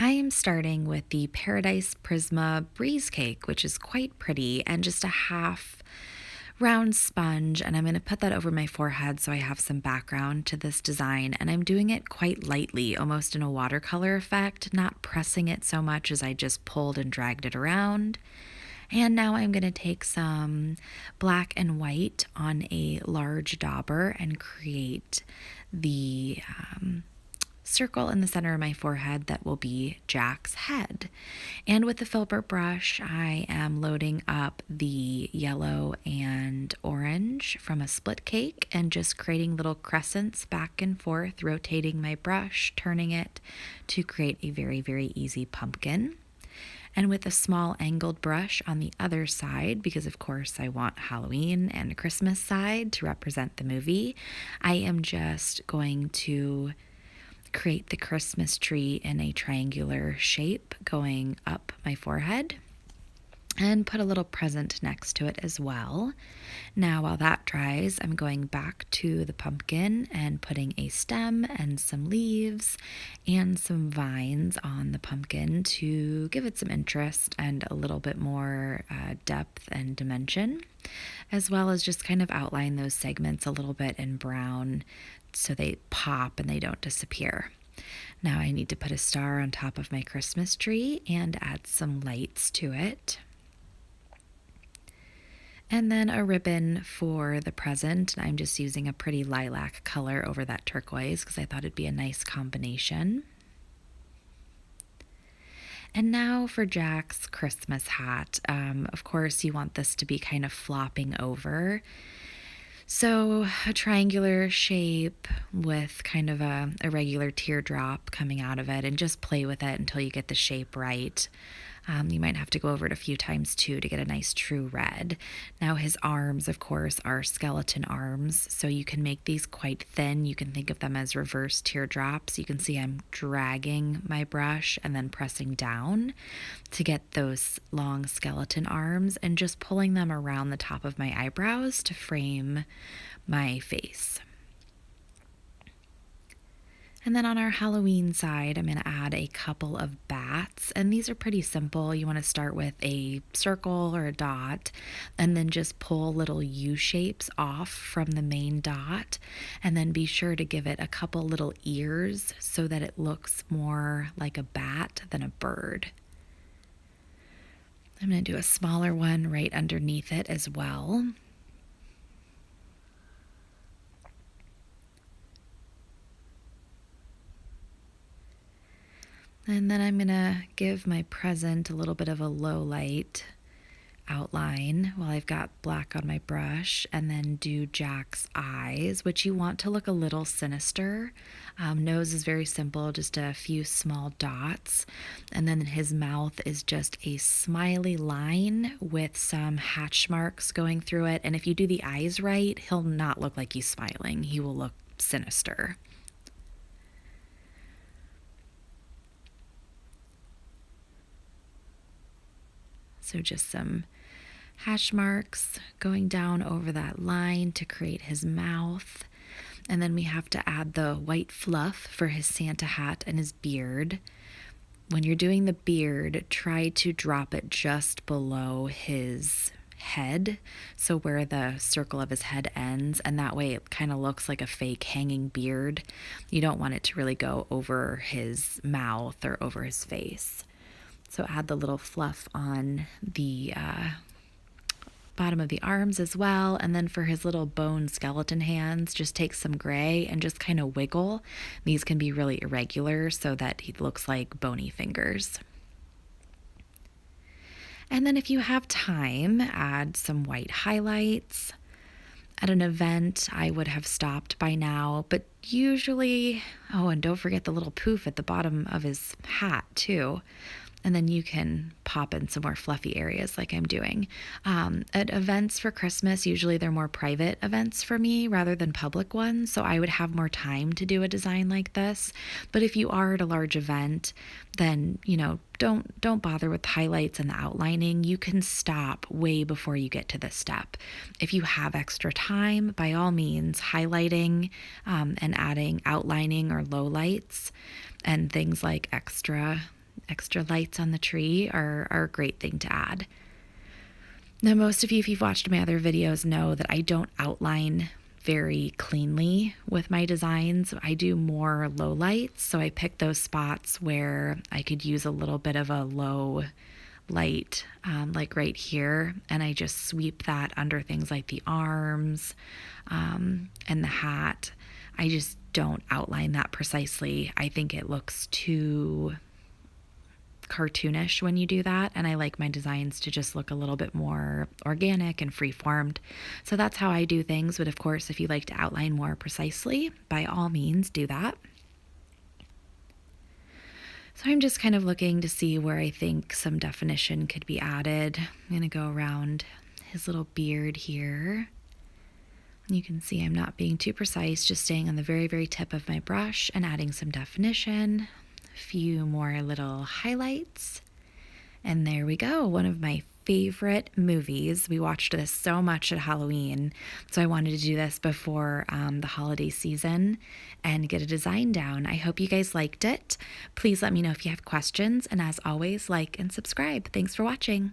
I am starting with the Paradise Prisma Breeze Cake, which is quite pretty and just a half round sponge. And I'm going to put that over my forehead so I have some background to this design. And I'm doing it quite lightly, almost in a watercolor effect, not pressing it so much as I just pulled and dragged it around. And now I'm going to take some black and white on a large dauber and create the circle in the center of my forehead that will be Jack's head. And with the filbert brush, I am loading up the yellow and orange from a split cake and just creating little crescents back and forth, rotating my brush, turning it to create a very, very easy pumpkin. And with a small angled brush on the other side, because of course I want Halloween and Christmas side to represent the movie, I am just going to create the Christmas tree in a triangular shape going up my forehead and put a little present next to it as well. Now, while that dries, I'm going back to the pumpkin and putting a stem and some leaves and some vines on the pumpkin to give it some interest and a little bit more depth and dimension, as well as just kind of outline those segments a little bit in brown so they pop and they don't disappear. Now I need to put a star on top of my Christmas tree and add some lights to it. And then a ribbon for the present. I'm just using a pretty lilac color over that turquoise because I thought it'd be a nice combination. And now for Jack's Christmas hat. Of course, you want this to be kind of flopping over. So a triangular shape with kind of a irregular teardrop coming out of it, and just play with it until you get the shape right. You might have to go over it a few times too to get a nice true red. Now his arms, of course, are skeleton arms, so you can make these quite thin. You can think of them as reverse teardrops. You can see I'm dragging my brush and then pressing down to get those long skeleton arms and just pulling them around the top of my eyebrows to frame my face. And then on our Halloween side, I'm going to add a couple of bats, and these are pretty simple. You want to start with a circle or a dot, and then just pull little U shapes off from the main dot, and then be sure to give it a couple little ears so that it looks more like a bat than a bird. I'm going to do a smaller one right underneath it as well. And then I'm going to give my present a little bit of a low light outline while I've got black on my brush, and then do Jack's eyes, which you want to look a little sinister. Nose is very simple, just a few small dots. And then his mouth is just a smiley line with some hatch marks going through it. And if you do the eyes right, he'll not look like he's smiling. He will look sinister. So just some hash marks going down over that line to create his mouth. And then we have to add the white fluff for his Santa hat and his beard. When you're doing the beard, try to drop it just below his head, so where the circle of his head ends, and that way it kind of looks like a fake hanging beard. You don't want it to really go over his mouth or over his face. So add the little fluff on the bottom of the arms as well. And then for his little bone skeleton hands, just take some gray and just kind of wiggle. These can be really irregular so that he looks like bony fingers. And then if you have time, add some white highlights. At an event, I would have stopped by now, but usually, oh, and don't forget the little poof at the bottom of his hat too. And then you can pop in some more fluffy areas like I'm doing. At events for Christmas, usually they're more private events for me rather than public ones, so I would have more time to do a design like this. But if you are at a large event, then, don't bother with highlights and the outlining. You can stop way before you get to this step. If you have extra time, by all means, highlighting and adding outlining or lowlights and things like extra extra lights on the tree are a great thing to add. Now, most of you, if you've watched my other videos, know that I don't outline very cleanly with my designs. I do more low lights, so I pick those spots where I could use a little bit of a low light, like right here, and I just sweep that under things like the arms and the hat. I just don't outline that precisely. I think it looks too cartoonish when you do that, and I like my designs to just look a little bit more organic and free-formed. So that's how I do things, but of course, if you like to outline more precisely, by all means do that. So I'm just kind of looking to see where I think some definition could be added. I'm going to go around his little beard here. You can see I'm not being too precise, just staying on the very, very tip of my brush and adding some definition. A few more little highlights. And there we go, one of my favorite movies. We watched this so much at Halloween, so I wanted to do this before the holiday season and get a design down. I hope you guys liked it. Please let me know if you have questions, and as always, like and subscribe. Thanks for watching.